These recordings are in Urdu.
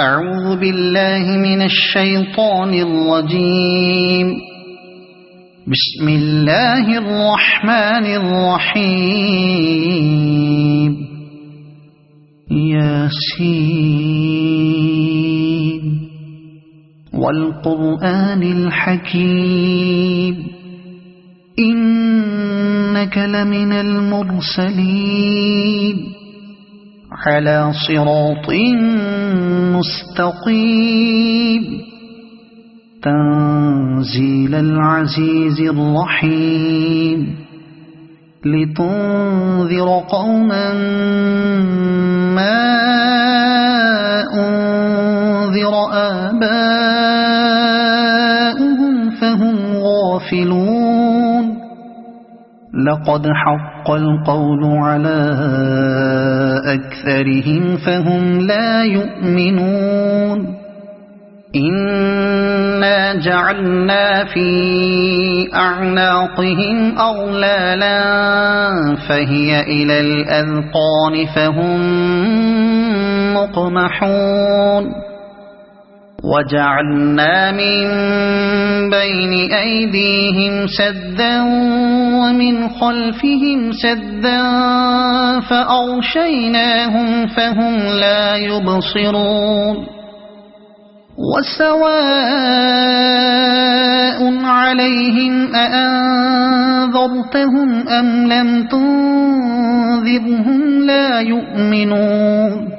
أعوذ بالله من الشيطان الرجيم. بسم الله الرحمن الرحيم. ياسين والقرآن الحكيم إنك لمن المرسلين على صراط مستقيم تنزيل العزيز الرحيم لتنذر قوما ما أنذر آباؤهم فهم غافلون. لقد حق القول على أكثرهم فهم لا يؤمنون. إنا جعلنا في أعناقهم أغلالا فهي إلى الأذقان فهم مقمحون. وجعلنا من بين أيديهم سدا ومن خلفهم سدا فأغشيناهم فهم لا يبصرون. وسواء عليهم أأنذرتهم أم لم تنذرهم لا يؤمنون.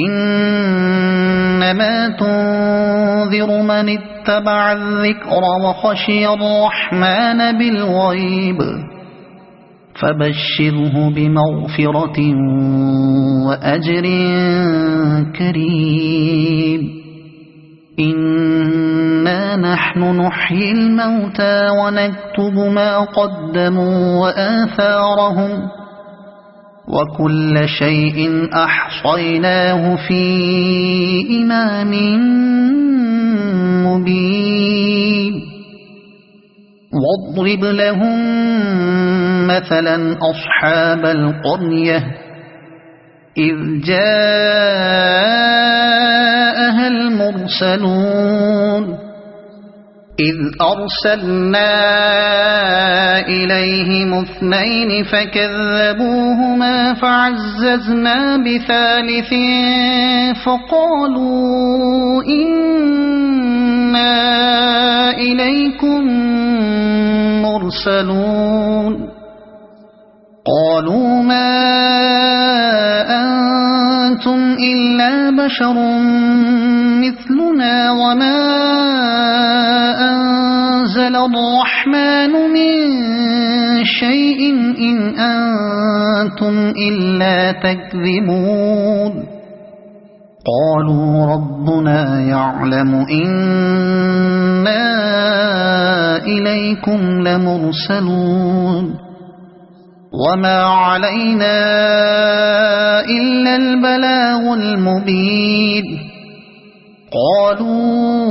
إنما تنذر من اتبع الذكر وخشي الرحمن بالغيب فبشره بمغفرة وأجر كريم. إنا نحن نحيي الموتى ونكتب ما قدموا وآثارهم وكل شيء أحصيناه في إمام مبين. واضرب لهم مثلا أصحاب القرية إذ جاءها المرسلون إذ أرسلنا إليهم اثنين فكذبوهما فعززنا بثالث فقالوا إنا إليكم مرسلون. قالوا ما أنتم إلا بشر مثلنا وما أنزل الرحمن من شيء إن أنتم إلا تكذبون. قالوا ربنا يعلم إنا إليكم لمرسلون وما علينا إلا البلاغ المبين. قالوا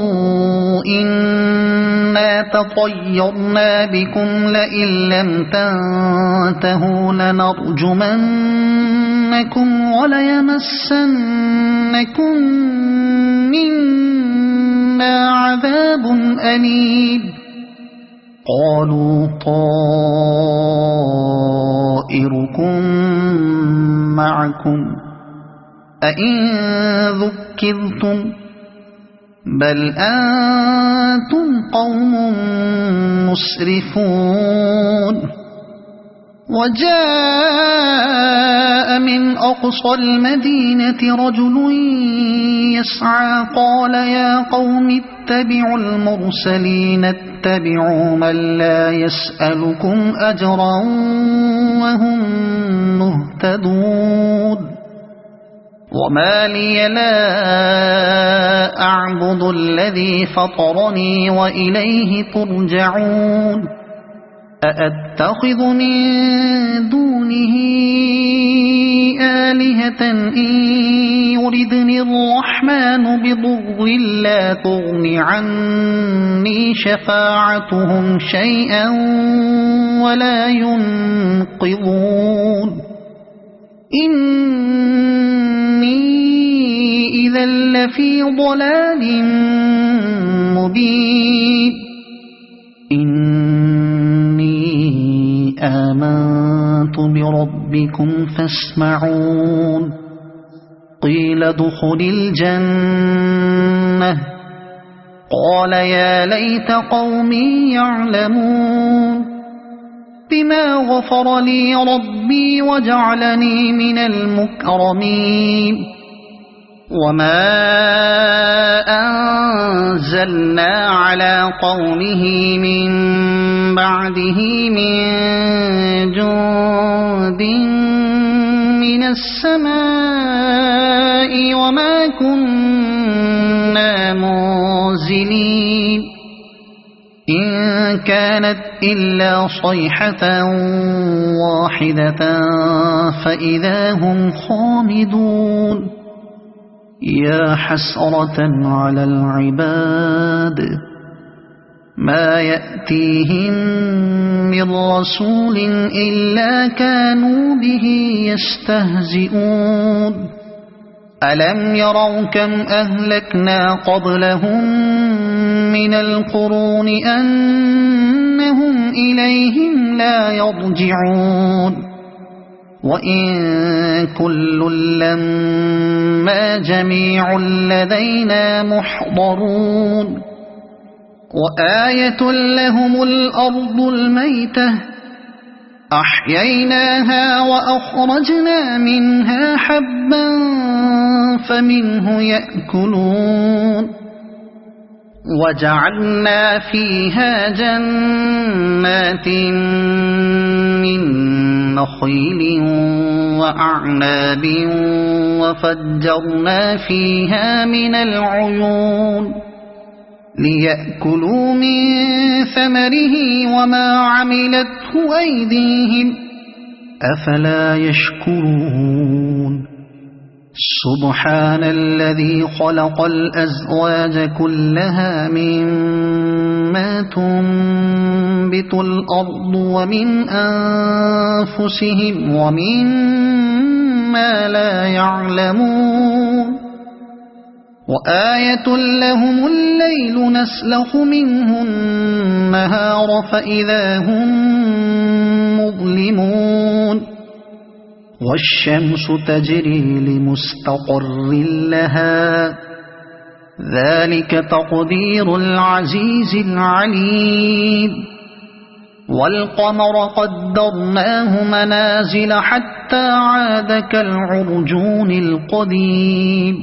إنا تطيرنا بكم لئن لم تنتهوا لنرجمنكم وليمسنكم منا عذاب أليم. قالوا طائركم معكم أئن ذكرتم بل أنتم قوم مسرفون. وجاء من أقصى المدينة رجل يسعى قال يا قوم اتبعوا المرسلين اتبعوا من لا يسألكم أجرا وهم مهتدون. وما لي لا أعبد الذي فطرني وإليه ترجعون. أأتخذ من دونه آلهة إن يردني الرحمن بضر لا تغن عني شفاعتهم شيئا ولا ينقذون. إني إذا لفي ضلال مبين إني آمنت بربكم فاسمعون قيل ادخل الجنة قال يا ليت قومي يعلمون بما غفر لي ربي وجعلني من المكرمين وما أنزلنا على قومه من بعده من جند من السماء وما كنا منزلين إن كانت إلا صيحة واحدة فإذا هم خامدون يا حسرة على العباد ما يأتيهم من رسول إلا كانوا به يستهزئون ألم يروا كم أهلكنا قبلهم من القرون أنهم إليهم لا يرجعون وإن كل لما جميع لدينا محضرون وآية لهم الأرض الميتة أحييناها وأخرجنا منها حبا فمنه يأكلون وجعلنا فيها جنات من نخيل وأعناب وفجرنا فيها من العيون ليأكلوا من ثمره وما عملته أيديهم أفلا يشكرون سبحان الذي خلق الأزواج كلها مما تنبت الأرض ومن أنفسهم ومما لا يعلمون وآية لهم الليل نسلخ منه النهار فإذا هم مظلمون والشمس تجري لمستقر لها ذلك تقدير العزيز العليم والقمر قدرناه منازل حتى عاد كالعرجون القديم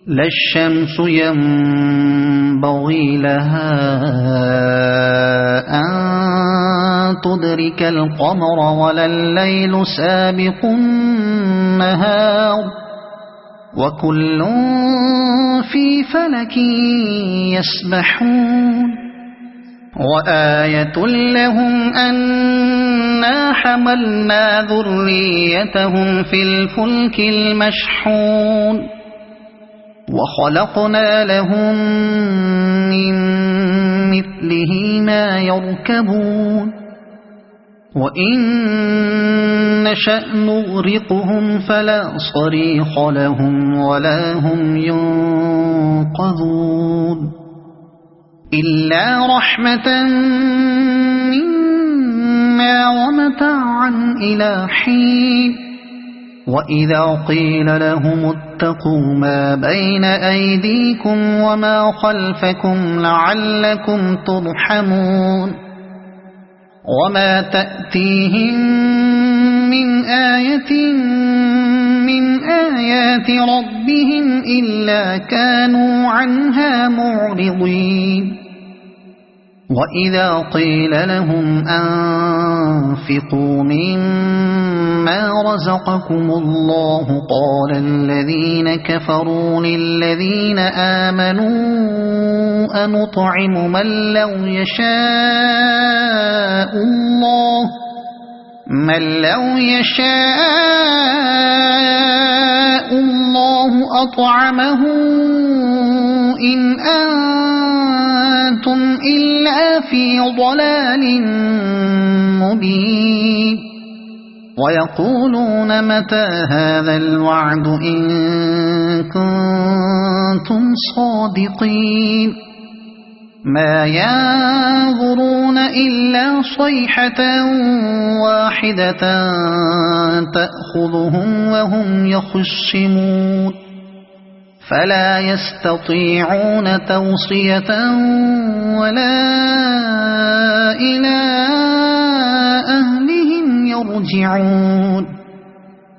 لا الشمس ينبغي لها أن تدرك القمر ولا الليل سابق النهار وكل في فلك يسبحون وآية لهم أنا حملنا ذريتهم في الفلك المشحون وخلقنا لهم من مثله ما يركبون وإن نشأ نغرقهم فلا صريخ لهم ولا هم ينقذون إلا رحمة منا ومتاعا إلى حين وإذا قيل لهم اتقوا ما بين أيديكم وما خلفكم لعلكم ترحمون وما تأتيهم من آية من آيات ربهم إلا كانوا عنها معرضين وإذا قيل لهم أنفقوا مما رزقكم الله قال الذين كفروا للذين آمنوا أنطعم من لو يشاء الله أطعمه إن أنتم إلا في ضلال مبين ويقولون متى هذا الوعد إن كنتم صادقين ما ينظرون إلا صيحة واحدة تأخذهم وهم يخصمون فلا يستطيعون توصية ولا إلى أهلهم يرجعون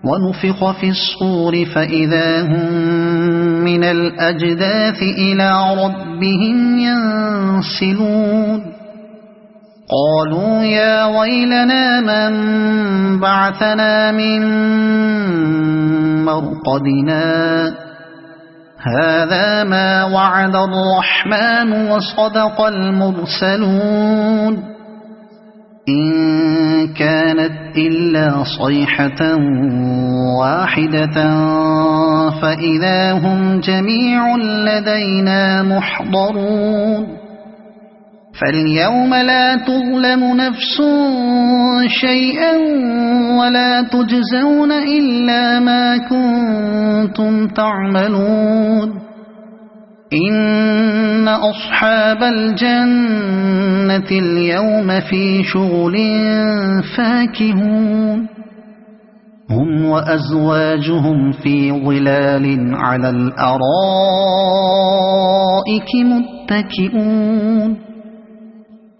ونفخ في الصور فإذا هم من الأجداث إلى ربهم ينسلون قالوا يا ويلنا من بعثنا من مرقدنا هذا ما وعد الرحمن وصدق المرسلون إن كانت إلا صيحة واحدة فإذا هم جميع لدينا محضرون فاليوم لا تظلم نفس شيئا ولا تجزون إلا ما كنتم تعملون إن أصحاب الجنة اليوم في شغل فاكهون هم وأزواجهم في ظلال على الأرائك متكئون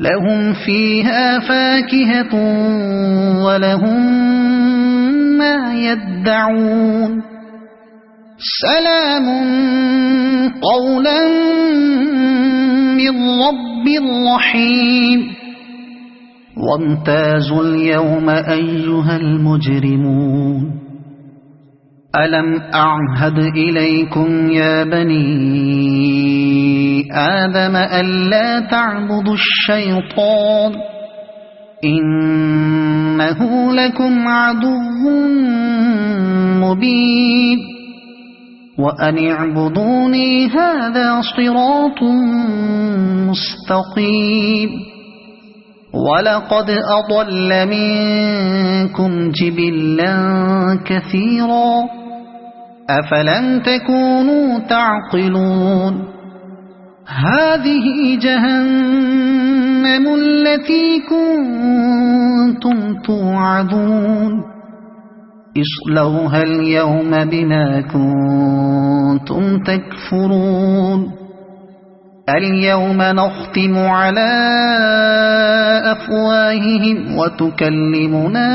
لهم فيها فاكهة ولهم ما يدعون سلام قولا من رب رحيم وامتازوا اليوم أيها المجرمون ألم أعهد إليكم يا بني آدم ألا تعبدوا الشيطان إنه لكم عدو مبين وأن اعبدوني هذا صراط مستقيم ولقد أضل منكم جبلا كثيرا أفلم تكونوا تعقلون هذه جهنم التي كنتم توعدون اصلوها اليوم بما كنتم تكفرون اليوم نختم على أفواههم وتكلمنا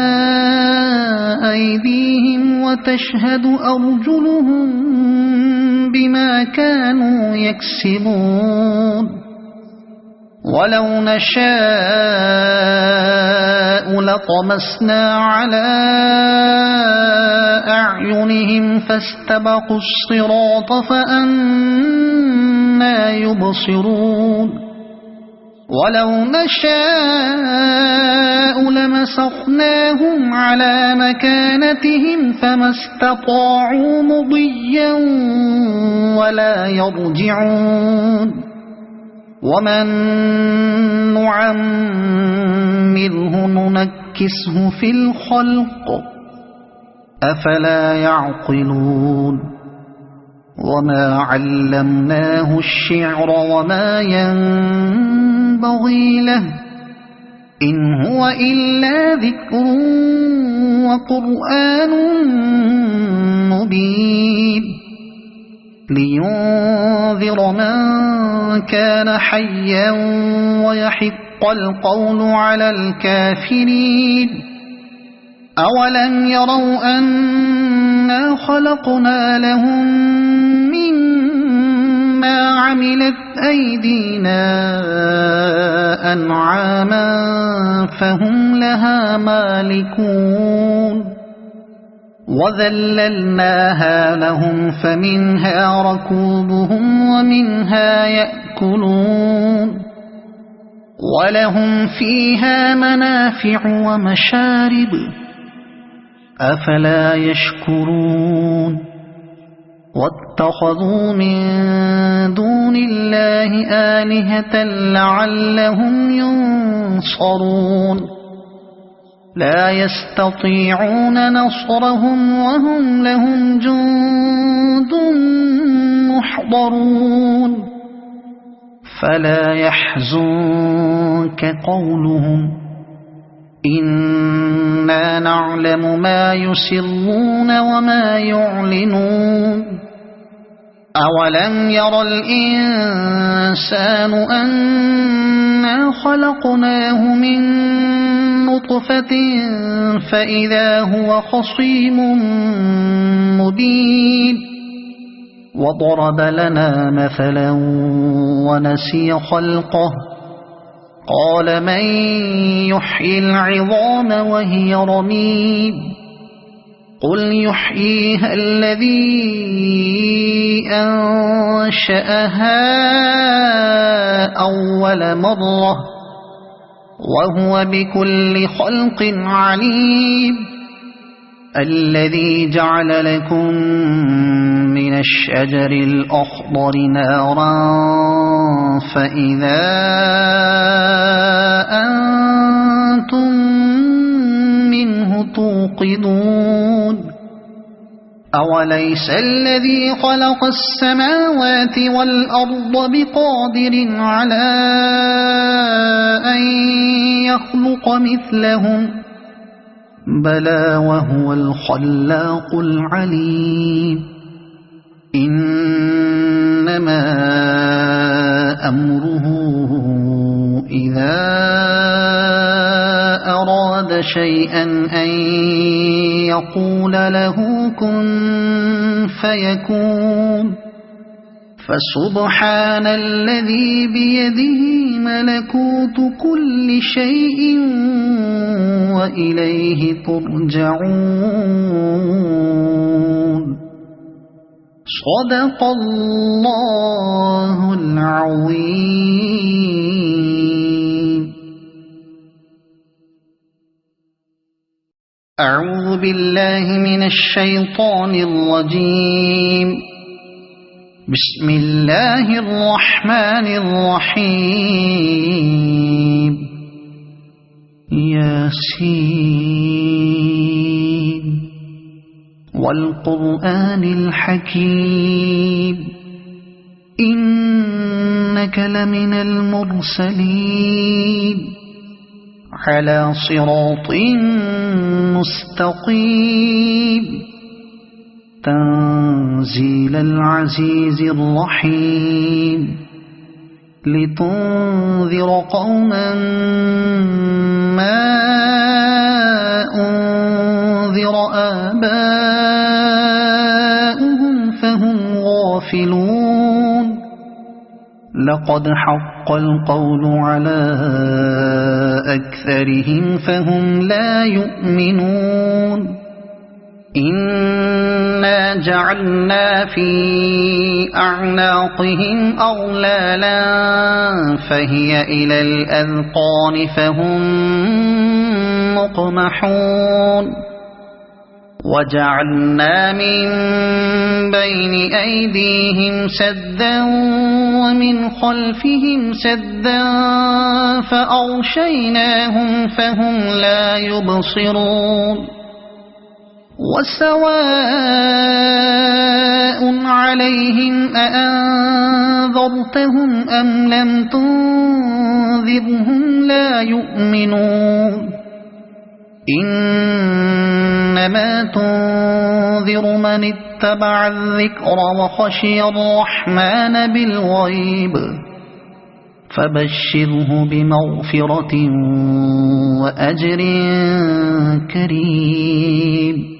أيديهم وتشهد أرجلهم بما كانوا يكسبون ولو نشاء لطمسنا على أعينهم فاستبقوا الصراط فأنى يبصرون ولو نشاء لمسخناهم على مكانتهم فما استطاعوا مضيا ولا يرجعون ومن نعمره ننكسه في الخلق أفلا يعقلون وما علمناه الشعر وما ينبغي له إن هو إلا ذكر وقرآن مبين لينذر من كان حيا ويحق القول على الكافرين أولم يروا أنا خلقنا لهم مما عملت أيدينا أنعاما فهم لها مالكون وذللناها لهم فمنها ركوبهم ومنها يأكلون ولهم فيها منافع ومشارب أفلا يشكرون واتخذوا من دون الله آلهة لعلهم ينصرون لا يستطيعون نصرهم وهم لهم جند محضرون فلا يحزنك قولهم إنا نعلم ما يسرون وما يعلنون أولم ير الإنسان أنا خلقناه من نطفة فإذا هو خصيم مبين وضرب لنا مثلا ونسي خلقه قال من يحيي العظام وهي رميم قل يحييها الذي أنشأها أول مرة وهو بكل خلق عليم الذي جعل لكم من الشجر الأخضر نارا فإذا أنتم منه توقدون أوليس الذي خلق السماوات والأرض بقادر على أن يخلق مثلهم بلى وهو الخلاق العليم إنما أمره إذا أراد شيئا أن يقول له كن فيكون فسبحان الذي بيده ملكوت كل شيء وإليه ترجعون صدق الله العظيم. أعوذ بالله من الشيطان الرجيم. بسم الله الرحمن الرحيم. ياسين والقرآن الحكيم إنك لمن المرسلين على صراط مستقيم تنزيل العزيز الرحيم لتنذر قوما ما أنذر آباؤهم فهم غافلون لقد حق القول على أكثرهم فهم لا يؤمنون إنا جعلنا في أعناقهم أغلالا فهي إلى الأذقان فهم مقمحون وجعلنا من بين أيديهم سدا ومن خلفهم سدا فأغشيناهم فهم لا يبصرون وسواء عليهم أأنذرتهم أم لم تنذرهم لا يؤمنون إنما تنذر من اتبع الذكر وخشي الرحمن بالغيب فبشره بمغفرة وأجر كريم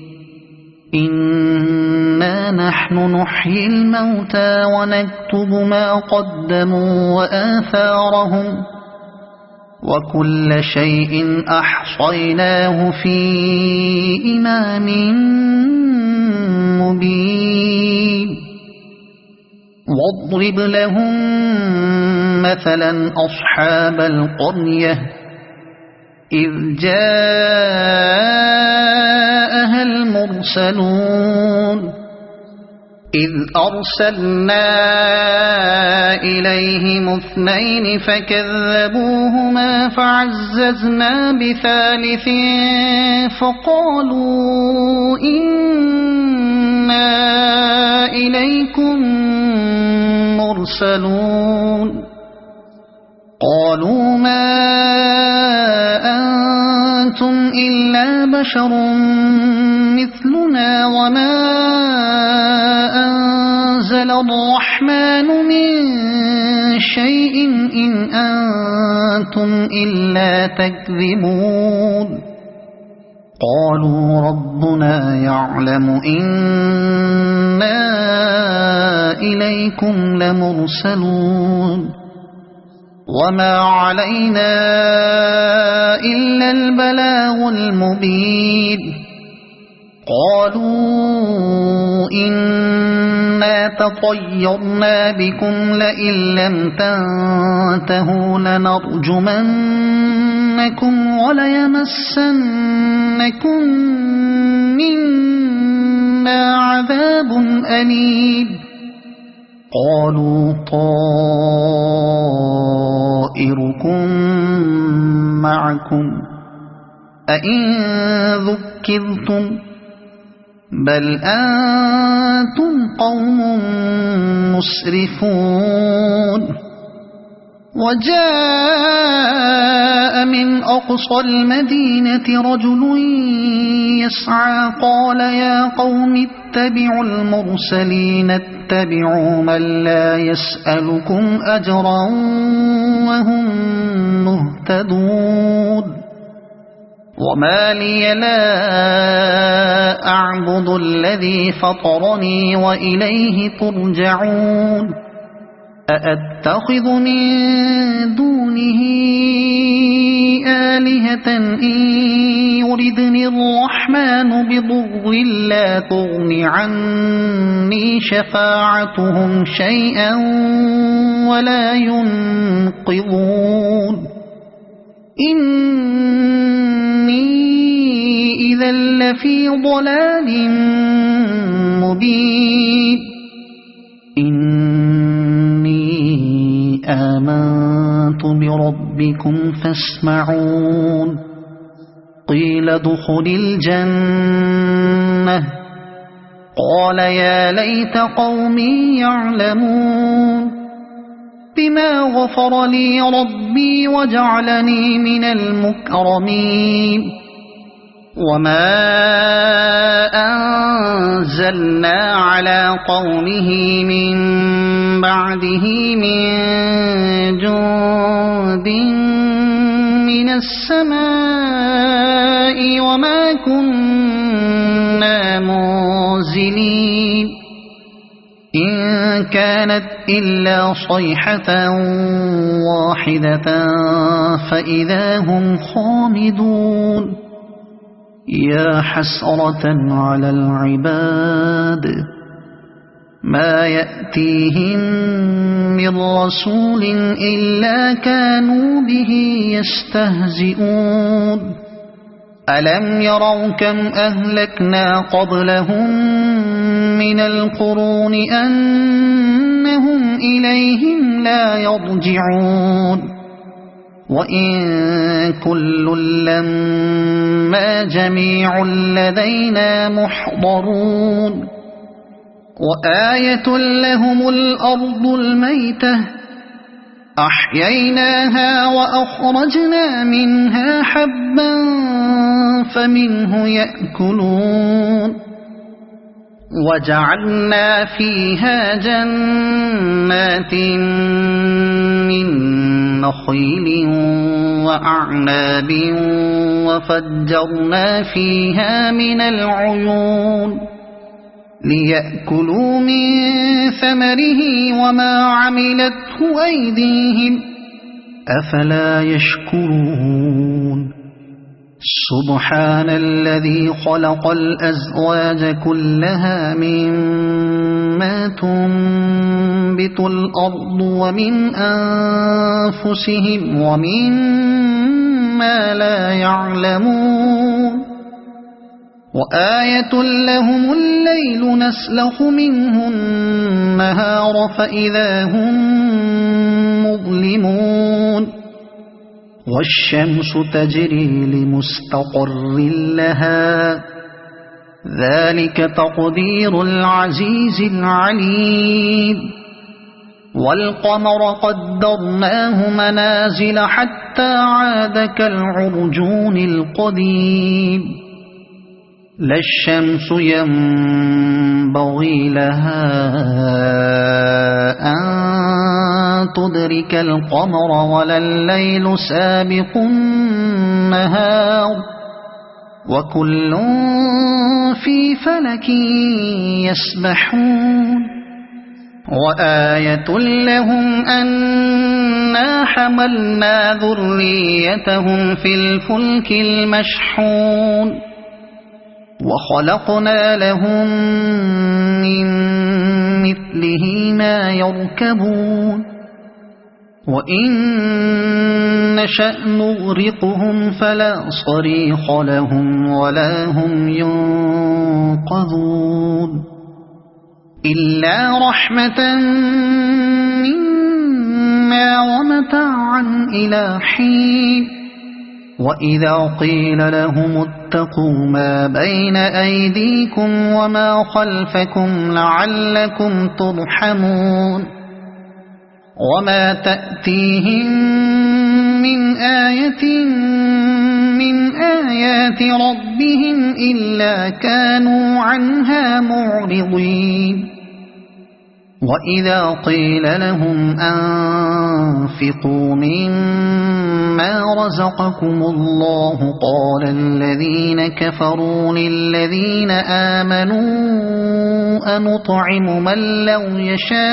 إنا نحن نحيي الموتى ونكتب ما قدموا وآثارهم وكل شيء أحصيناه في إمام مبين واضرب لهم مثلا أصحاب القرية إذ جاءها المرسلون إذ أرسلنا إليهم 2 فكذبوهما فعززنا بثالث فقالوا إنا إليكم مرسلون قالوا ما أنتم إلا بشر مثلنا وما أنزل الرحمن من شيء إن أنتم إلا تكذبون قالوا ربنا يعلم إنا إليكم لمرسلون وما علينا إلا البلاغ المبين قالوا إنا تطيرنا بكم لئن لم تنتهوا لنرجمنكم وليمسنكم منا عذاب أليم قالوا طائركم معكم أئن ذكرتم بل أنتم قوم مسرفون وجاء من أقصى المدينة رجل يسعى قال يا قوم اتبعوا المرسلين اتبعوا من لا يسألكم أجرا وهم مهتدون وما لي لا أعبد الذي فطرني وإليه ترجعون أأتخذ من دونه آلهة إن يردني الرحمن بضر لا تغن عني شفاعتهم شيئا ولا ينقذون إني إذا لفي ضلال مبين إني آمنت بربكم فاسمعون قيل ادخل الجنة قال يا ليت قومي يعلمون بما غفر لي ربي وجعلني من المكرمين وما أنزلنا على قومه من بعده من جند من السماء وما كنا منزلين إن كانت إلا صيحة واحدة فإذا هم خامدون يا حسرة على العباد ما يأتيهم من رسول إلا كانوا به يستهزئون ألم يروا كم أهلكنا قبلهم من القرون أنهم إليهم لا يرجعون وإن كل لما جميع لدينا محضرون وآية لهم الأرض الميتة أحييناها وأخرجنا منها حبا فمنه يأكلون وجعلنا فيها جنات من نخيل وأعناب وفجرنا فيها من العيون ليأكلوا من ثمره وما عملته أيديهم أفلا يشكرون سبحان الذي خلق الأزواج كلها مما تنبت الأرض ومن أنفسهم ومما لا يعلمون وآية لهم الليل نسلخ منه النهار فإذا هم مظلمون والشمس تجري لمستقر لها ذلك تقدير العزيز العليم والقمر قدرناه منازل حتى عاد كالعرجون القديم لا الشمس ينبغي لها أن تدرك القمر ولا الليل سابق النهار وكل في فلك يسبحون وآية لهم أنا حملنا ذريتهم في الفلك المشحون وخلقنا لهم من مثله ما يركبون وإن نشأ نغرقهم فلا صريخ لهم ولا هم ينقذون إلا رحمة منا ومتاعا إلى حين وإذا قيل لهم اتقوا ما بين أيديكم وما خلفكم لعلكم ترحمون وما تأتيهم من آية من آيات ربهم إلا كانوا عنها معرضين وإذا قيل لهم أنفقوا مما رزقكم الله قال الذين كفروا للذين آمنوا أنطعم من لو يشاء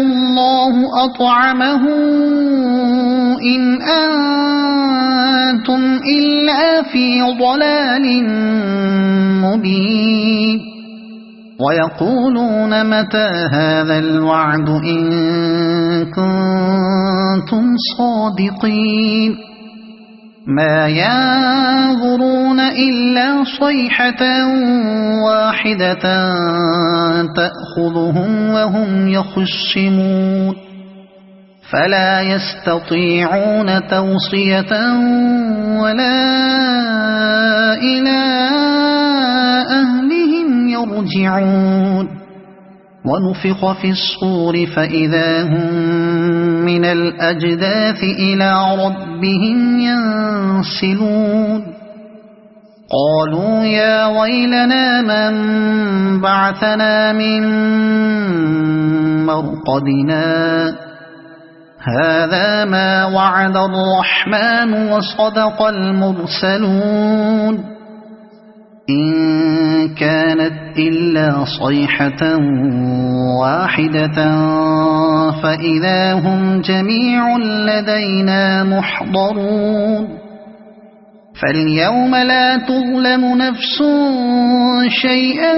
الله أطعمه إن أنتم إلا في ضلال مبين ويقولون متى هذا الوعد إن كنتم صادقين ما ينظرون إلا صيحة واحدة تأخذهم وهم يخصمون فلا يستطيعون توصية ولا إلى أهلهم يرجعون ونفخ في الصور فإذا هم من الأجداث إلى ربهم ينسلون قالوا يا ويلنا من بعثنا من مرقدنا هذا ما وعد الرحمن وصدق المرسلون إن كانت إلا صيحة واحدة فإذا هم جميع لدينا محضرون فاليوم لا تظلم نفس شيئا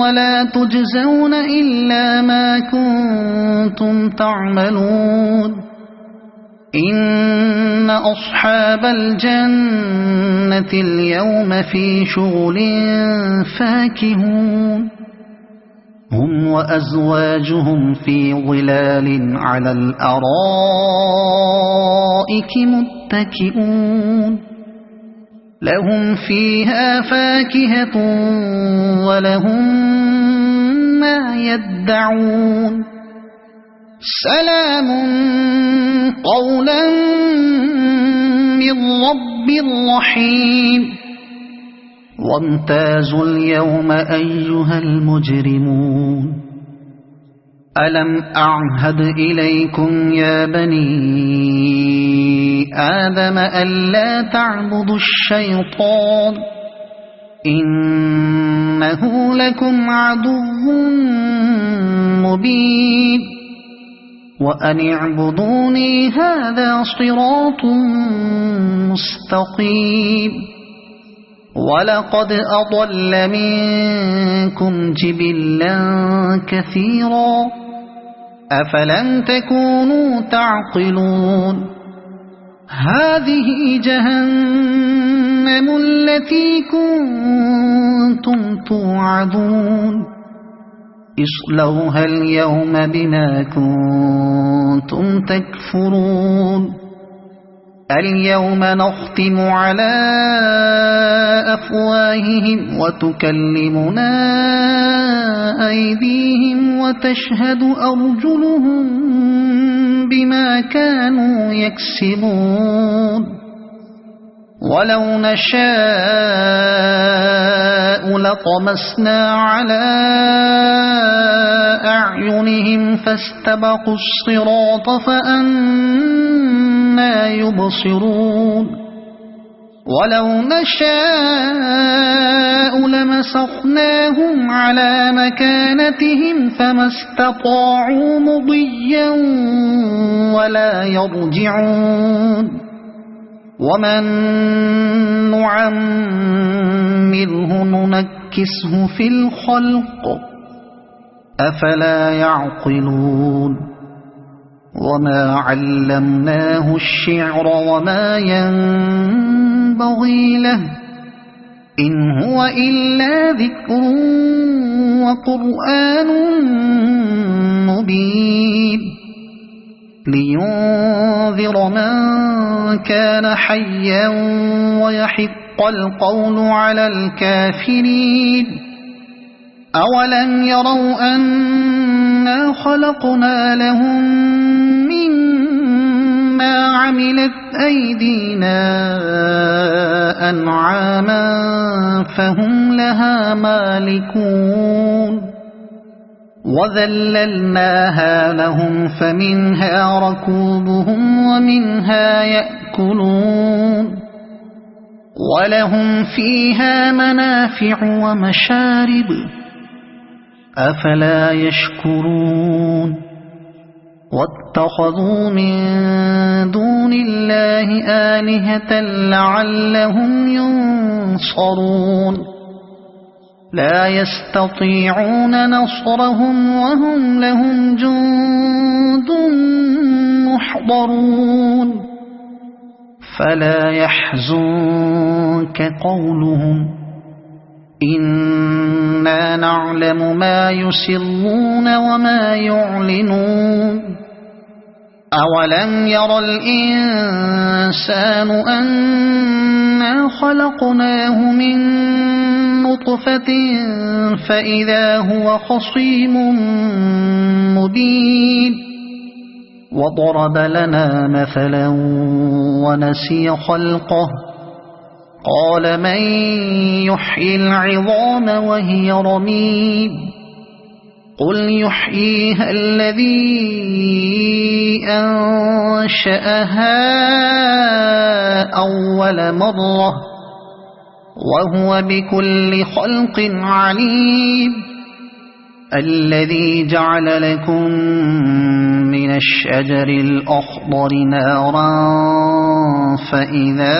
ولا تجزون إلا ما كنتم تعملون إن أصحاب الجنة اليوم في شغل فاكهون هم وأزواجهم في ظلال على الأرائك متكئون لهم فيها فاكهة ولهم ما يدعون سلام قولا من رب رحيم وامتازوا اليوم أيها المجرمون ألم أعهد إليكم يا بني آدم ألا تعبدوا الشيطان إنه لكم عدو مبين وأن اعبدوني هذا صراط مستقيم ولقد أضل منكم جبلا كثيرا أفلم تكونوا تعقلون هذه جهنم التي كنتم توعدون اصلوها اليوم بما كنتم تكفرون اليوم نختم على أفواههم وتكلمنا أيديهم وتشهد أرجلهم بما كانوا يكسبون ولو نشاء لطمسنا على أعينهم فاستبقوا الصراط فأنى يبصرون ولو نشاء لمسخناهم على مكانتهم فما استطاعوا مضيا ولا يرجعون ومن نعمره ننكسه في الخلق أفلا يعقلون وما علمناه الشعر وما ينبغي له إن هو إلا ذكر وقرآن مبين لينذر من كان حيا ويحق القول على الكافرين أولم يروا أنا خلقنا لهم مما عملت أيدينا أنعاما فهم لها مالكون وذللناها لهم فمنها ركوبهم ومنها يأكلون ولهم فيها منافع ومشارب أفلا يشكرون واتخذوا من دون الله آلهة لعلهم ينصرون لا يستطيعون نصرهم وهم لهم جند محضرون فلا يحزنك قولهم إنا نعلم ما يسرون وما يعلنون أولم ير الإنسان أنا خلقناه من نطفة فإذا هو خصيم مبين وضرب لنا مثلا ونسي خلقه قال من يحيي العظام وهي رميم قل يحييها الذي أنشأها أول مرة وهو بكل خلق عليم الذي جعل لكم من الشجر الأخضر نارا فإذا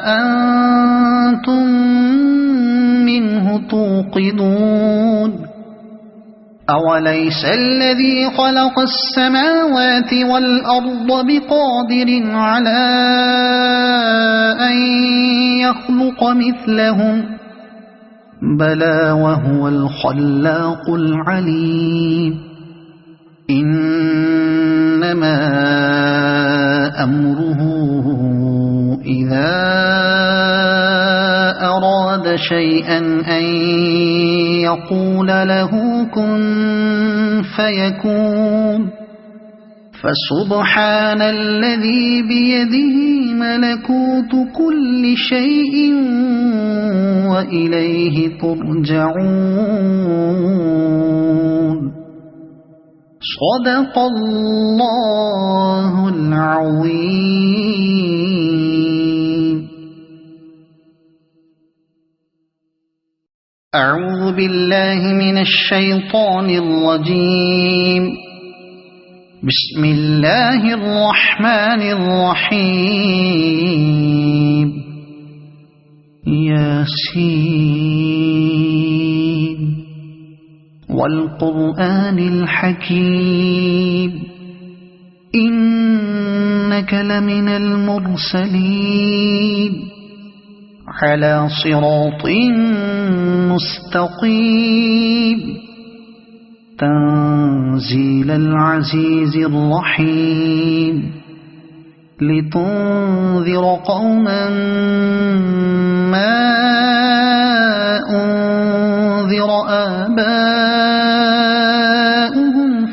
أنتم منه توقدون أوليس الذي خلق السماوات والأرض بقادر على أن يخلق مثلهم بلى وهو الخلاق العليم إنما أمره إذا أراد شيئا أن يقول له كن فيكون فسبحان الذي بيده ملكوت كل شيء وإليه ترجعون صدق الله العظيم. أعوذ بالله من الشيطان الرجيم. بسم الله الرحمن الرحيم. ياسين والقرآن الحكيم إنك لمن المرسلين على صراط مستقيم تنزيل العزيز الرحيم لتنذر قوما ما أنذر آباؤهم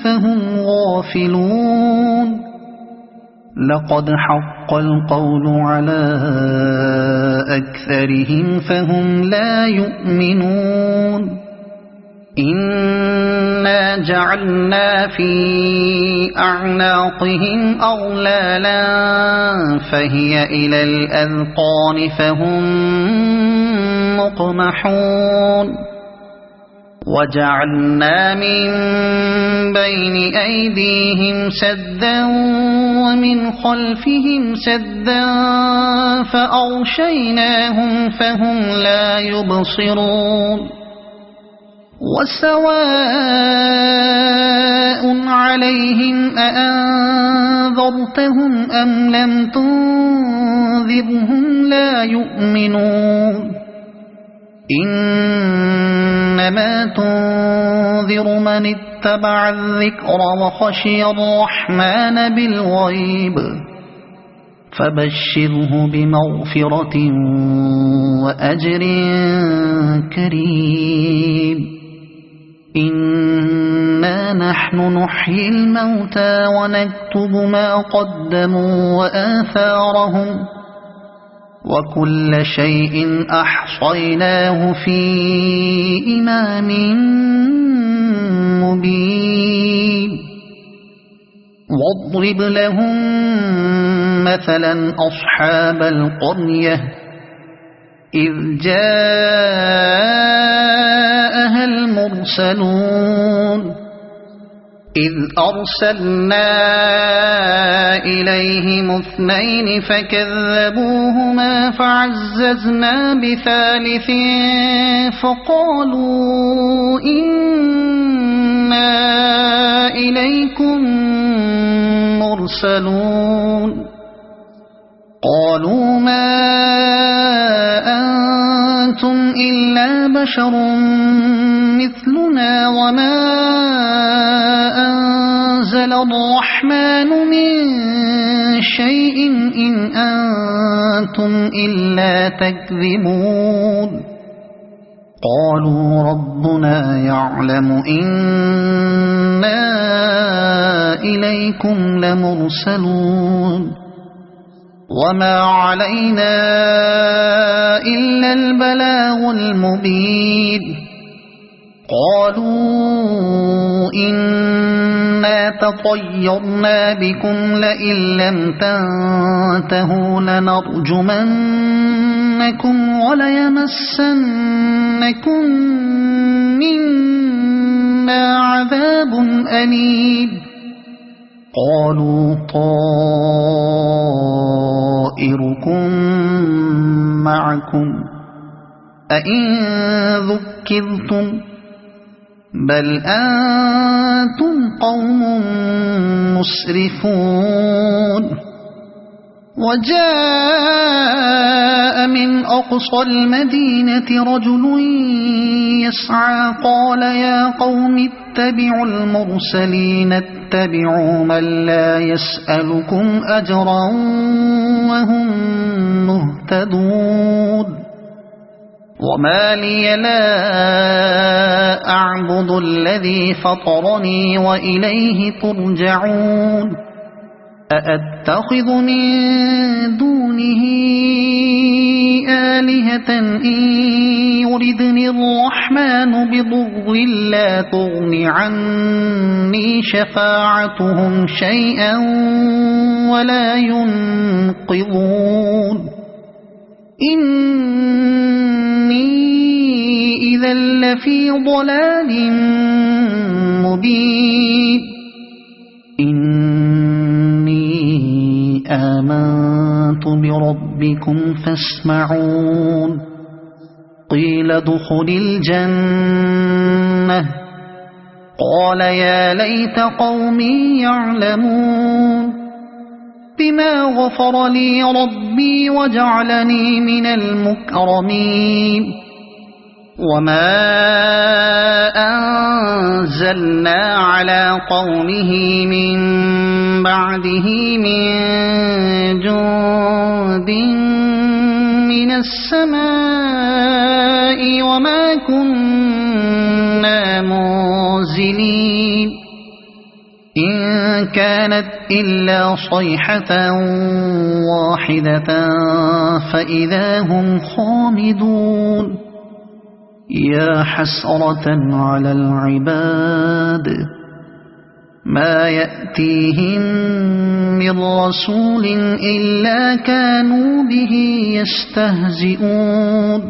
فهم غافلون لقد حق القول على أكثرهم فهم لا يؤمنون إنا جعلنا في أعناقهم أغلالا فهي إلى الأذقان فهم مقمحون وجعلنا من بين أيديهم سدا ومن خلفهم سدا فأغشيناهم فهم لا يبصرون وسواء عليهم أأنذرتهم أم لم تنذرهم لا يؤمنون إنما تنذر من اتبع الذكر وخشي الرحمن بالغيب فبشره بمغفرة وأجر كريم إنا نحن نحيي الموتى ونكتب ما قدموا وآثارهم وكل شيء أحصيناه في إمام مبين واضرب لهم مثلا أصحاب القرية إذ جاءها المرسلون إذ أرسلنا إليهم اثنين فكذبوهما فعززنا بثالث فقالوا إنا إليكم مرسلون قالوا ما أنتم إلا بشر مثلنا وما أنزل الرحمن من شيء إن أنتم إلا تكذبون قالوا ربنا يعلم إنا إليكم لمرسلون وما علينا إلا البلاغ المبين قالوا إنا تطيرنا بكم لئن لم تنتهوا لنرجمنكم وليمسنكم منا عذاب أليم قالوا طائركم معكم أئن ذكرتم بل أنتم قوم مسرفون وجاء من أقصى المدينة رجل يسعى قال يا قوم اتبعوا المرسلين اتبعوا من لا يسألكم أجرا وهم مهتدون وما لي لا أعبد الذي فطرني وإليه ترجعون أأتخذ من دونه آلهة إن يردني الرحمن بضر لا تغن عني شفاعتهم شيئا ولا ينقذون إني إذا لفي ضلال مبين إني آمنت بربكم فاسمعون قيل ادخل الجنة قال يا ليت قومي يعلمون بما غفر لي ربي وجعلني من المكرمين وما أنزلنا على قومه من بعده من جند من السماء وما كنا منزلين إن كانت إلا صيحة واحدة فإذا هم خامدون يا حسرة على العباد ما يأتيهم من رسول إلا كانوا به يستهزئون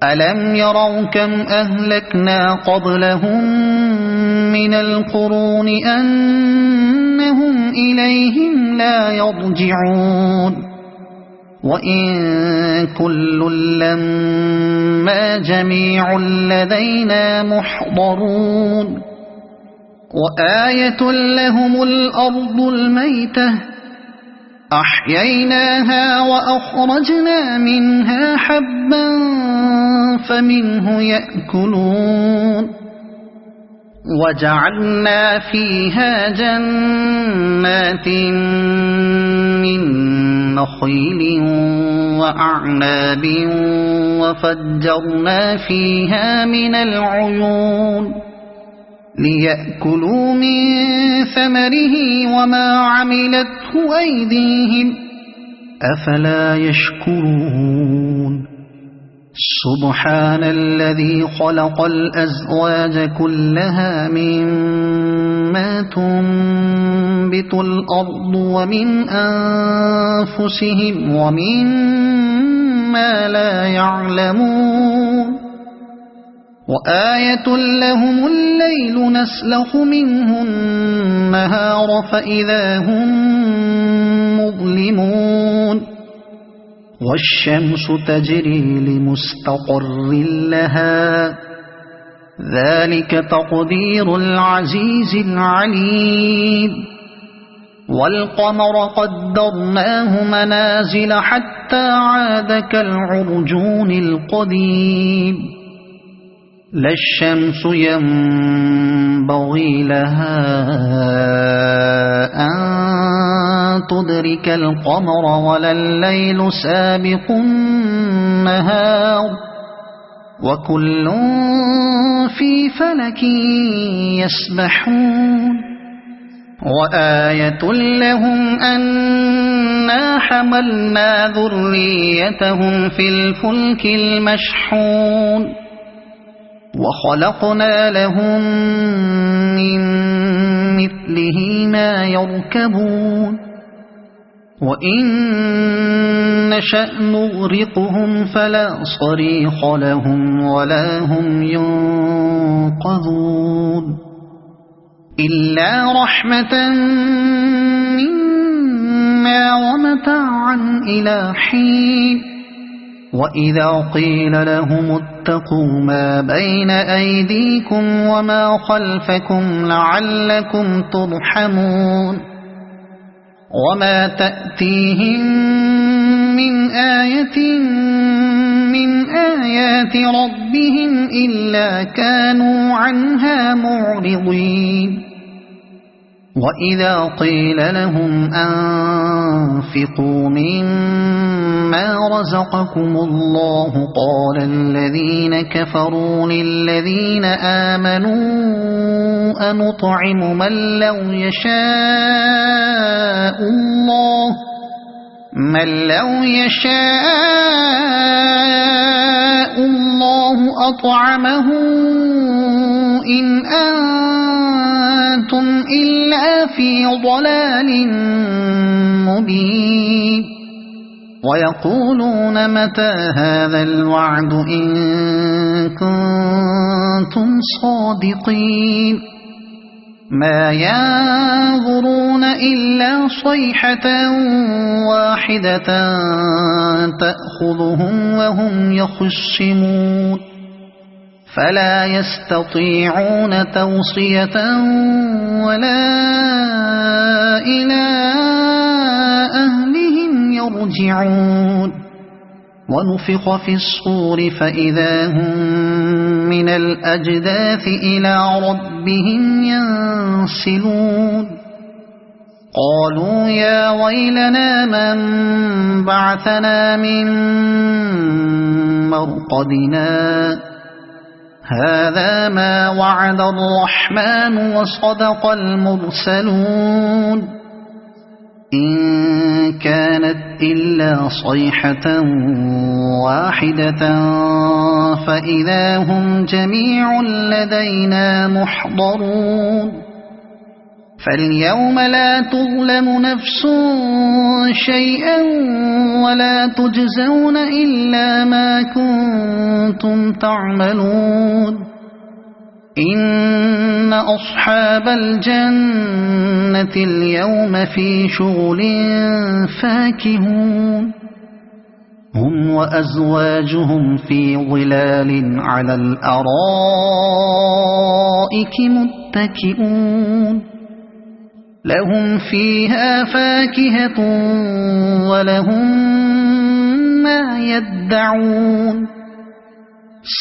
ألم يروا كم أهلكنا قبلهم من القرون أنهم إليهم لا يرجعون وإن كل لما جميع لدينا محضرون وآية لهم الأرض الميتة أحييناها وأخرجنا منها حبا فمنه يأكلون وجعلنا فيها جنات من نخيل وأعناب وفجرنا فيها من العيون ليأكلوا من ثمره وما عملته أيديهم أفلا يشكرون سبحان الذي خلق الأزواج كلها مما تنبت الأرض ومن أنفسهم ومما لا يعلمون وآية لهم الليل نسلخ منه النهار فإذا هم مظلمون والشمس تجري لمستقر لها ذلك تقدير العزيز العليم والقمر قدرناه منازل حتى عاد كالعرجون القديم لا الشمس ينبغي لها أن تدرك القمر ولا الليل سابق النهار وكل في فلك يسبحون وآية لهم أنا حملنا ذريتهم في الفلك المشحون وخلقنا لهم من مثله ما يركبون وإن نشأ نغرقهم فلا صريخ لهم ولا هم ينقذون إلا رحمة منا ومتاعا إلى حين وإذا قيل لهم اتقوا ما بين أيديكم وما خلفكم لعلكم ترحمون وما تأتيهم من آية من آيات ربهم إلا كانوا عنها معرضين وإذا قيل لهم أنفقوا مما رزقكم الله قال الذين كفروا للذين آمنوا أنطعم من لو يشاء الله أطعمه إن أنتم إلا في ضلال مبين ويقولون متى هذا الوعد إن كنتم صادقين ما ينظرون إلا صيحة واحدة تأخذهم وهم يخصمون فلا يستطيعون توصية ولا إلى أهلهم يرجعون ونفخ في الصور فإذا هم من الأجداث إلى ربهم ينسلون قالوا يا ويلنا من بعثنا من مرقدنا هذا ما وعد الرحمن وصدق المرسلون إن كانت إلا صيحة واحدة فإذا هم جميع لدينا محضرون فاليوم لا تظلم نفس شيئا ولا تجزون إلا ما كنتم تعملون إن أصحاب الجنة اليوم في شغل فاكهون هم وأزواجهم في ظلال على الأرائك متكئون لهم فيها فاكهة ولهم ما يدعون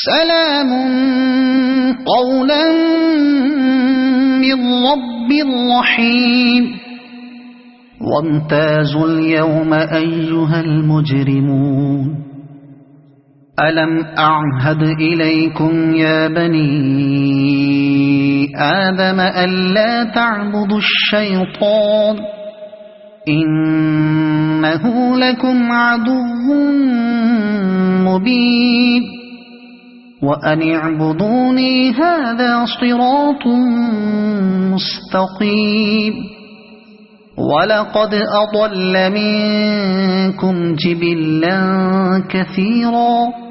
سلام قولا من رب رحيم وامتازوا اليوم أيها المجرمون ألم أعهد إليكم يا بني آدم ألا تعبدوا الشيطان إنه لكم عدو مبين وأن اعبدوني هذا صراط مستقيم ولقد أضل منكم جبلا كثيرا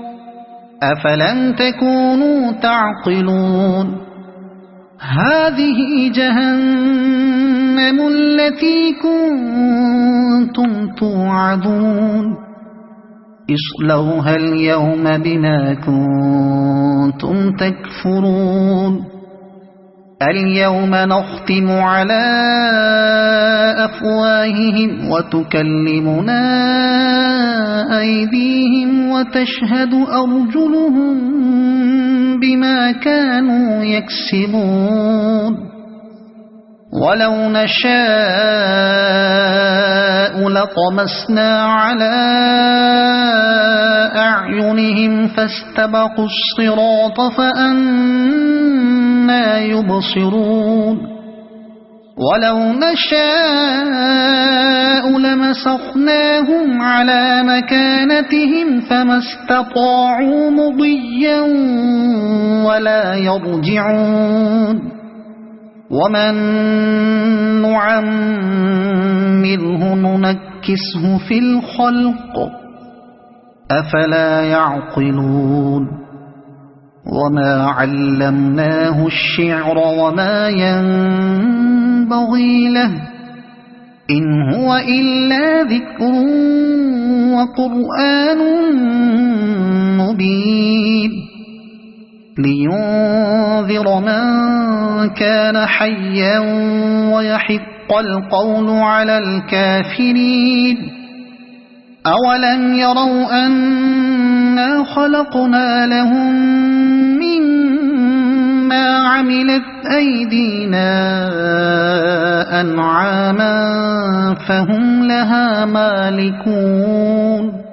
أفلم تكونوا تعقلون هذه جهنم التي كنتم توعدون اصلوها اليوم بما كنتم تكفرون اليوم نختم على أفواههم وتكلمنا أيديهم وتشهد أرجلهم بما كانوا يكسبون ولو نشاء لطمسنا على أعينهم فاستبقوا الصراط فأنى يبصرون ولو نشاء لمسخناهم على مكانتهم فما استطاعوا مضيا ولا يرجعون ومن نعمره ننكسه في الخلق أفلا يعقلون وما علمناه الشعر وما ينبغي له إن هو إلا ذكر وقرآن مبين لينذر من كان حيا ويحق القول على الكافرين أولم يروا أنا خلقنا لهم مما عملت أيدينا أنعاما فهم لها مالكون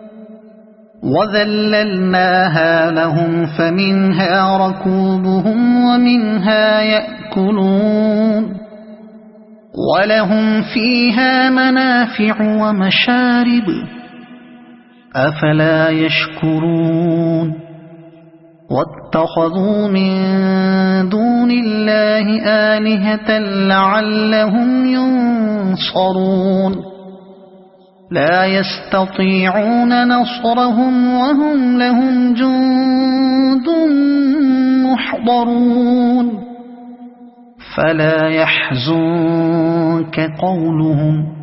وذللناها لهم فمنها ركوبهم ومنها يأكلون ولهم فيها منافع ومشارب أفلا يشكرون واتخذوا من دون الله آلهة لعلهم ينصرون لا يستطيعون نصرهم وهم لهم جند محضرون فلا يحزنك قولهم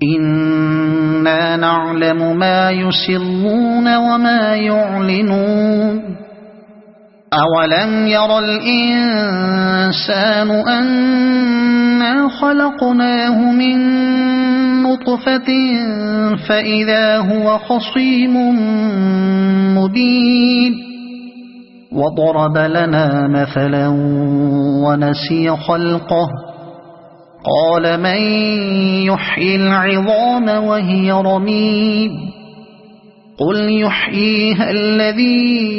إنا نعلم ما يسرون وما يعلنون أولم ير الإنسان أنا خلقناه من نطفة فإذا هو خصيم مبين وضرب لنا مثلا ونسي خلقه قال من يحيي العظام وهي رميم قل يحييها الذي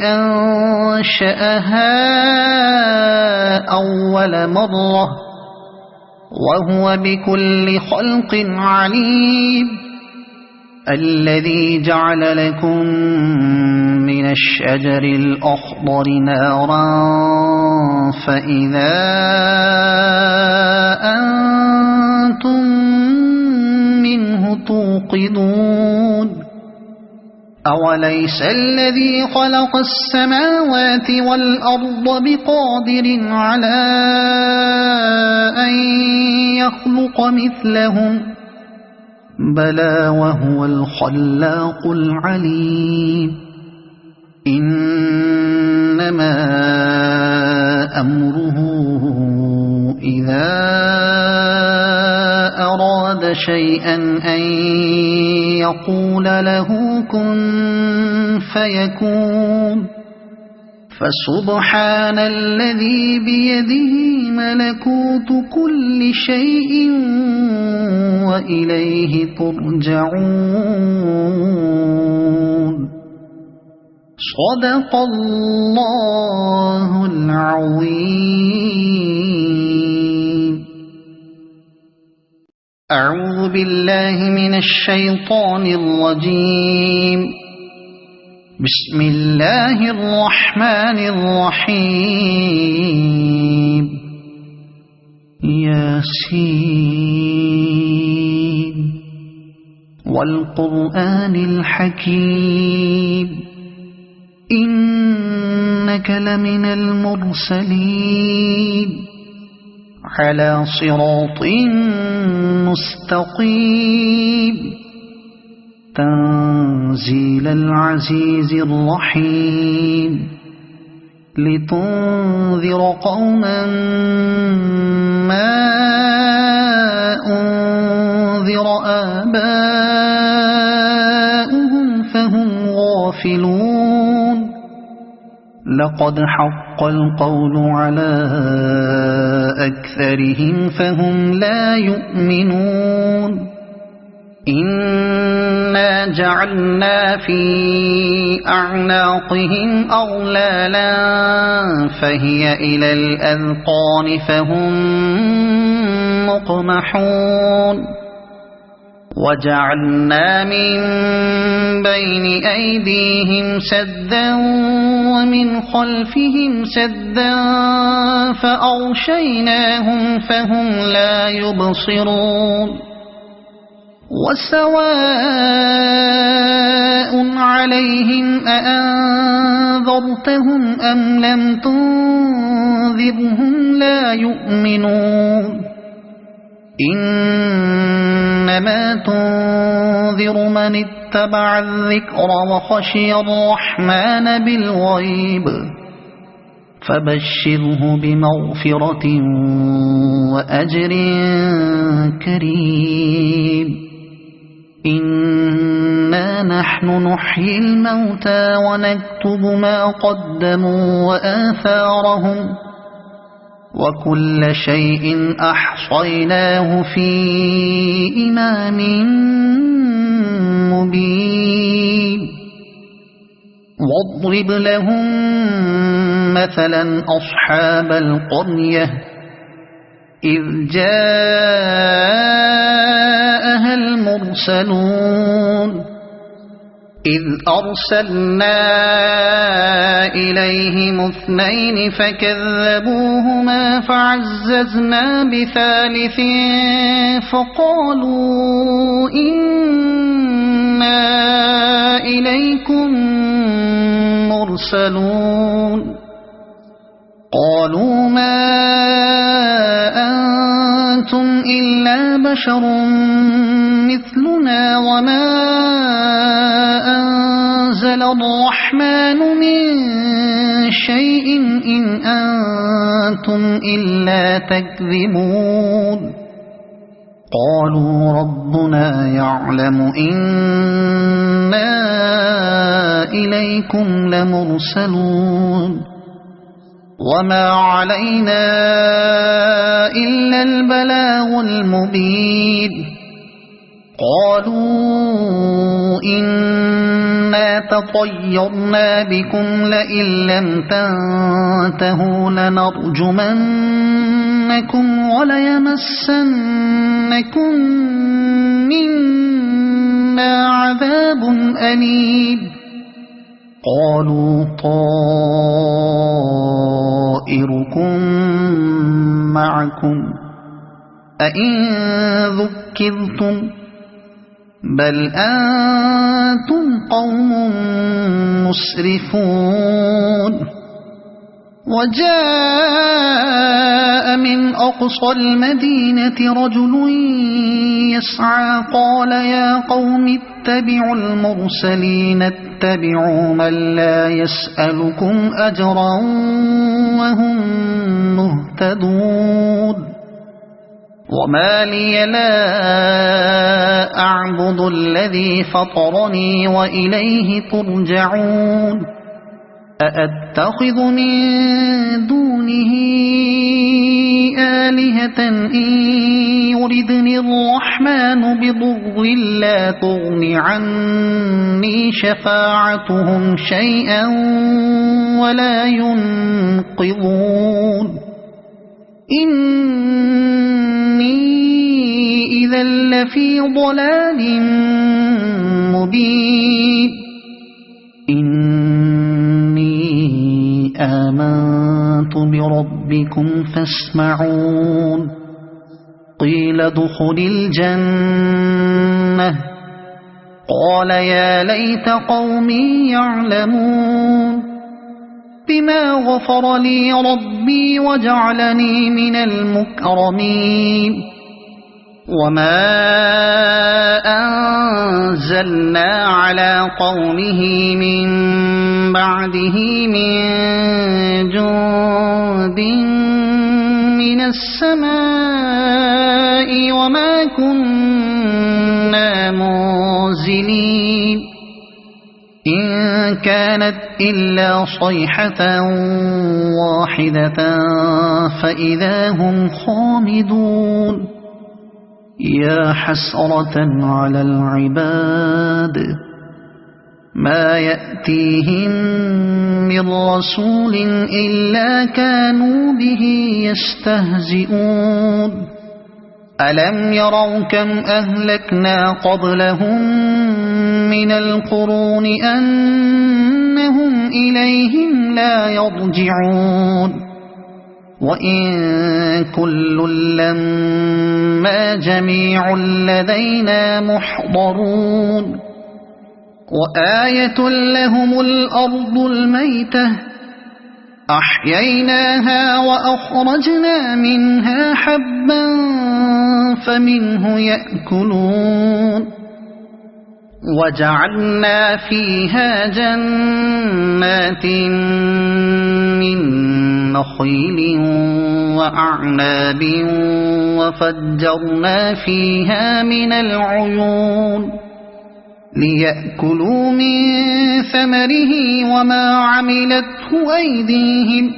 أنشأها أول مرة وهو بكل خلق عليم الذي جعل لكم من الشجر الأخضر نارا فإذا أنتم منه توقدون أوليس الذي خلق السماوات والأرض بقادر على أن يخلق مثلهم بلى وهو الخلاق العليم إنما أمره إذا أراد شيئا أن يقول له كن فيكون فسبحان الذي بيده ملكوت كل شيء وإليه ترجعون صدق الله العظيم. أعوذ بالله من الشيطان الرجيم. بسم الله الرحمن الرحيم. ياسين والقرآن الحكيم إنك لمن المرسلين على صراط مستقيم تنزيل العزيز الرحيم لتنذر قوما ما أنذر آباؤهم فهم غافلون لقد حق القول على أكثرهم فهم لا يؤمنون إنا جعلنا في أعناقهم أغلالا فهي إلى الأذقان فهم مقمحون وجعلنا من بين أيديهم سدا ومن خلفهم سدا فأغشيناهم فهم لا يبصرون وسواء عليهم أأنذرتهم أم لم تنذرهم لا يؤمنون إنما تنذر من اتبع الذكر وخشي الرحمن بالغيب فبشره بمغفرة وأجر كريم إنا نحن نحيي الموتى ونكتب ما قدموا وآثارهم وكل شيء أحصيناه في إمام مبين واضرب لهم مثلا أصحاب القرية إذ جاءها المرسلون إذ أرسلنا إليهم اثنين فكذبوهما فعززنا بثالث فقالوا إنا إليكم مرسلون قالوا ما أنتم إلا بشر مثلنا وما أنزل نزل الرحمن من شيء إن أنتم إلا تكذبون قالوا ربنا يعلم إنا إليكم لمرسلون وما علينا إلا البلاغ المبين قالوا إنا تطيرنا بكم لئن لم تنتهوا لنرجمنكم وليمسنكم منا عذاب أليم قالوا طائركم معكم أئن ذكرتم بل أنتم قوم مسرفون وجاء من أقصى المدينة رجل يسعى قال يا قوم اتبعوا المرسلين اتبعوا من لا يسألكم أجرا وهم مهتدون وما لي لا أعبد الذي فطرني وإليه ترجعون أأتخذ من دونه آلهة إن يردني الرحمن بضر لا تغن عني شفاعتهم شيئا ولا ينقذون إني إذا لفي ضلال مبين إني آمنت بربكم فاسمعون قيل ادخل الجنة قال يا ليت قومي يعلمون بما غفر لي ربي وجعلني من المكرمين وما أنزلنا على قومه من بعده من جند من السماء وما كنا منزلين إن كانت إلا صيحة واحدة فإذا هم خامدون يا حسرة على العباد ما يأتيهم من رسول إلا كانوا به يستهزئون ألم يروا كم أهلكنا قبلهم من القرون أنهم إليهم لا يرجعون وإن كل لما جميع لدينا محضرون وآية لهم الأرض الميتة أحييناها وأخرجنا منها حبا فمنه يأكلون وجعلنا فيها جنات من نخيل وأعناب وفجرنا فيها من العيون ليأكلوا من ثمره وما عملته أيديهم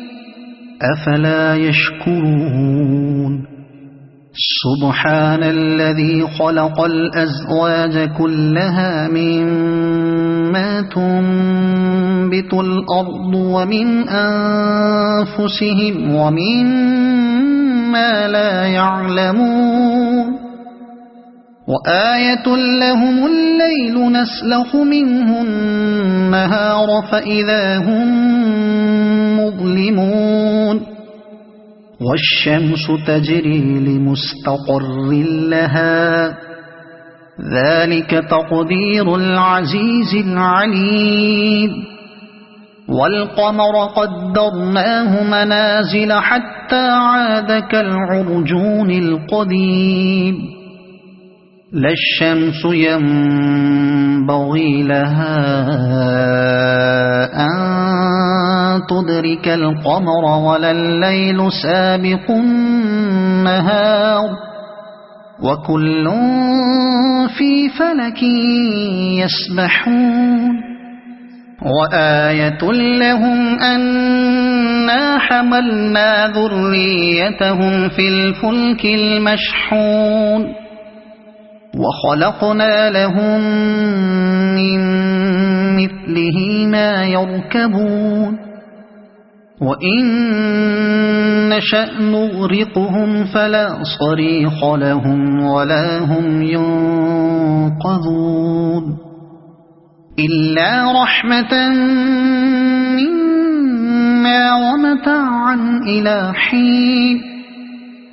أفلا يشكرون سبحان الذي خلق الأزواج كلها مما تنبت الأرض ومن أنفسهم ومما لا يعلمون وآية لهم الليل نسلخ منه النهار فإذا هم مظلمون والشمس تجري لمستقر لها ذلك تقدير العزيز العليم والقمر قدرناه منازل حتى عاد كالعرجون القديم لا الشمس ينبغي لها أن تدرك القمر ولا الليل سابق النهار وكل في فلك يسبحون وآية لهم أنا حملنا ذريتهم في الفلك المشحون وخلقنا لهم من مثله ما يركبون وإن نشأ نغرقهم فلا صريخ لهم ولا هم ينقذون إلا رحمة منا ومتاعا إلى حين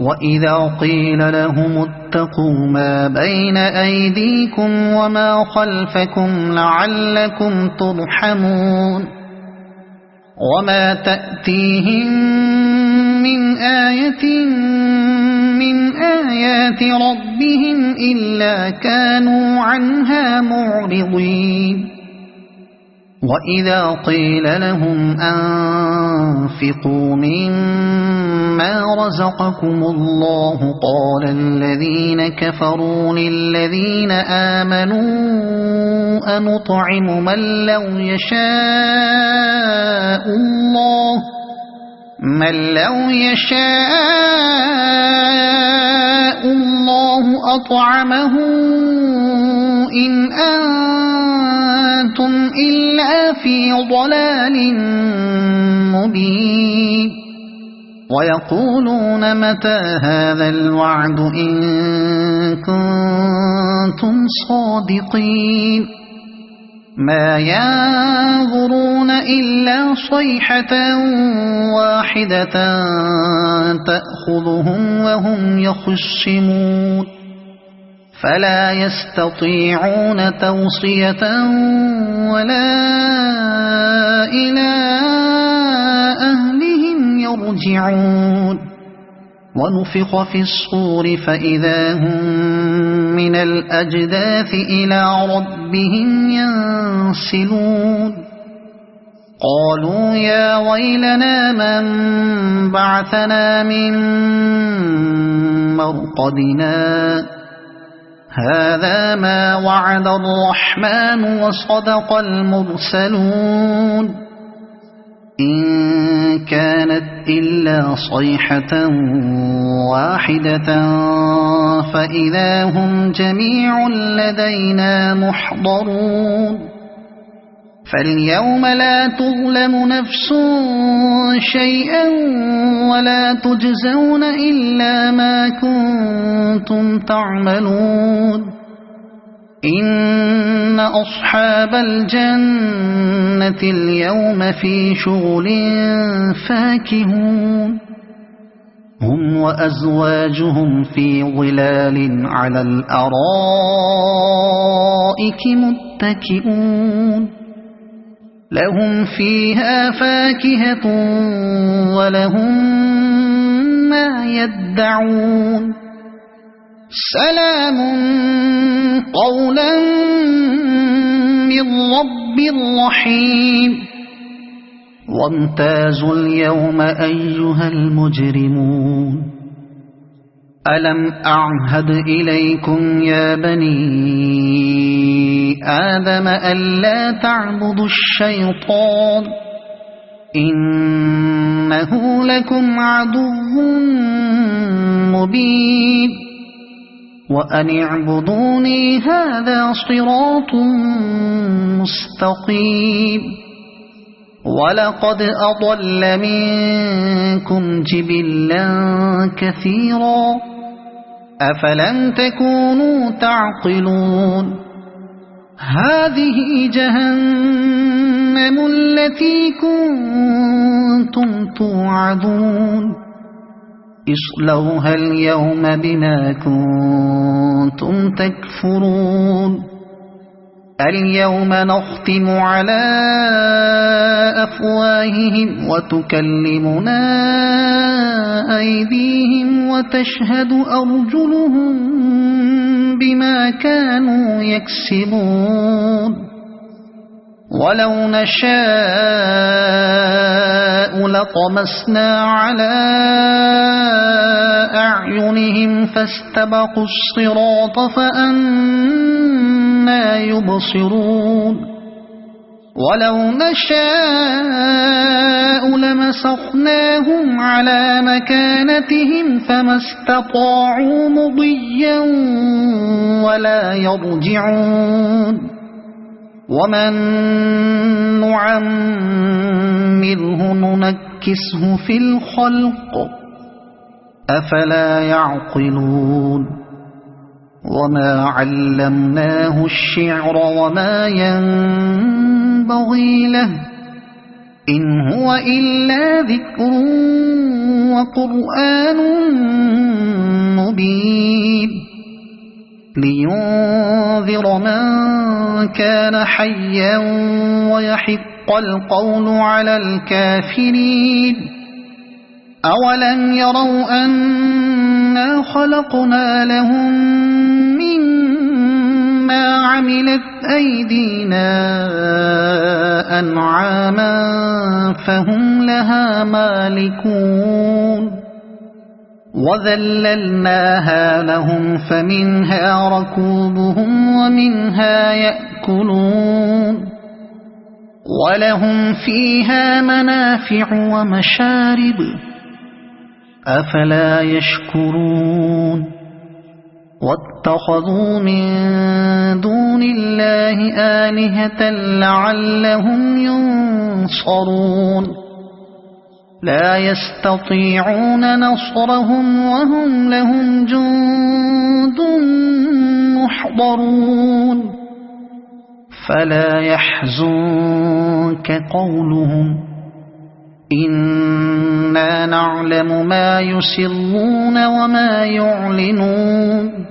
وإذا قيل لهم اتقوا ما بين أيديكم وما خلفكم لعلكم ترحمون وما تأتيهم من آية من آيات ربهم إلا كانوا عنها معرضين وإذا قيل لهم أنفقوا مما رزقكم الله قال الذين كفروا للذين آمنوا أنطعم من لو يشاء الله أطعمه إن أنتم إلا في ضلال مبين ويقولون متى هذا الوعد إن كنتم صادقين ما ينظرون إلا صيحة واحدة تأخذهم وهم يخصمون فلا يستطيعون توصية ولا إلى أهلهم يرجعون ونفخ في الصور فإذا هم من الأجداث إلى ربهم ينسلون قالوا يا ويلنا من بعثنا من مرقدنا هذا ما وعد الرحمن وصدق المرسلون إن كانت إلا صيحة واحدة فإذا هم جميع لدينا محضرون فاليوم لا تظلم نفس شيئا ولا تجزون إلا ما كنتم تعملون إن أصحاب الجنة اليوم في شغل فاكهون هم وأزواجهم في ظلال على الأرائك متكئون لهم فيها فاكهة ولهم ما يدعون سلام قولا من رب رحيم وامتازوا اليوم أيها المجرمون ألم أعهد إليكم يا بني آدم ألا تعبدوا الشيطان إنه لكم عدو مبين وأن اعبدوني هذا صراط مستقيم ولقد أضل منكم جبلا كثيرا أفلم تكونوا تعقلون هذه جهنم التي كنتم توعدون اصلوها اليوم بما كنتم تكفرون اليوم نختم على أفواههم وتكلمنا أيديهم وتشهد أرجلهم بما كانوا يكسبون ولو نشاء لطمسنا على أعينهم فاستبقوا الصراط فأنى يبصرون ولو نشاء لمسخناهم على مكانتهم فما استطاعوا مضيا ولا يرجعون ومن نعمره ننكسه في الخلق أفلا يعقلون وما علمناه الشعر وما ينبغي له إن هو إلا ذكر وقرآن مبين لينذر من كان حيا ويحق القول على الكافرين أولم يروا أنا خلقنا لهم مما عملت أيدينا أنعاما فهم لها مالكون وذللناها لهم فمنها ركوبهم ومنها يأكلون ولهم فيها منافع ومشارب أفلا يشكرون واتخذوا من دون الله آلهة لعلهم ينصرون لا يستطيعون نصرهم وهم لهم جند محضرون فلا يحزنك قولهم إنا نعلم ما يسرون وما يعلنون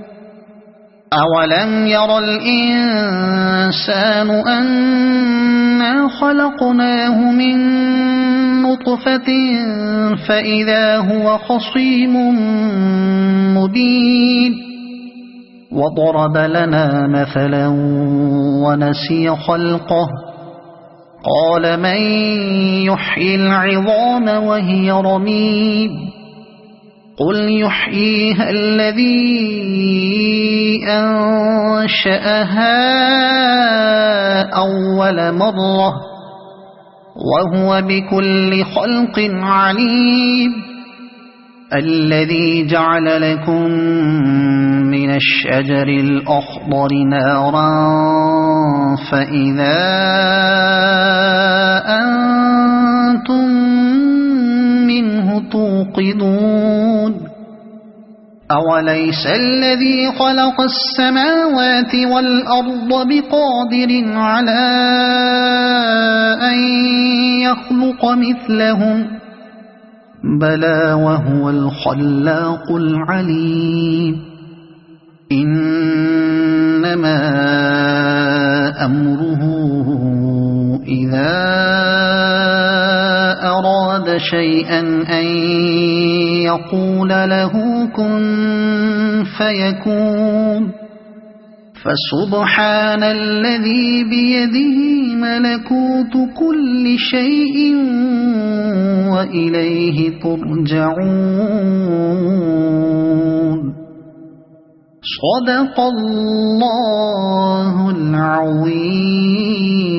أولم ير الإنسان أنا خلقناه من نطفة فإذا هو خصيم مبين وضرب لنا مثلا ونسي خلقه قال من يحيي العظام وهي رميم قل يحييها الذي أنشأها أول مرة وهو بكل خلق عليم الذي جعل لكم من الشجر الأخضر نارا فإذا أنتم منه توقدون أوليس الذي خلق السماوات والأرض بقادر على أن يخلق مثلهم بلى وهو الخلاق العليم إنما أمره إذا أراد شيئا أن يقول له كن فيكون فسبحان الذي بيده ملكوت كل شيء وإليه ترجعون صدق الله العظيم.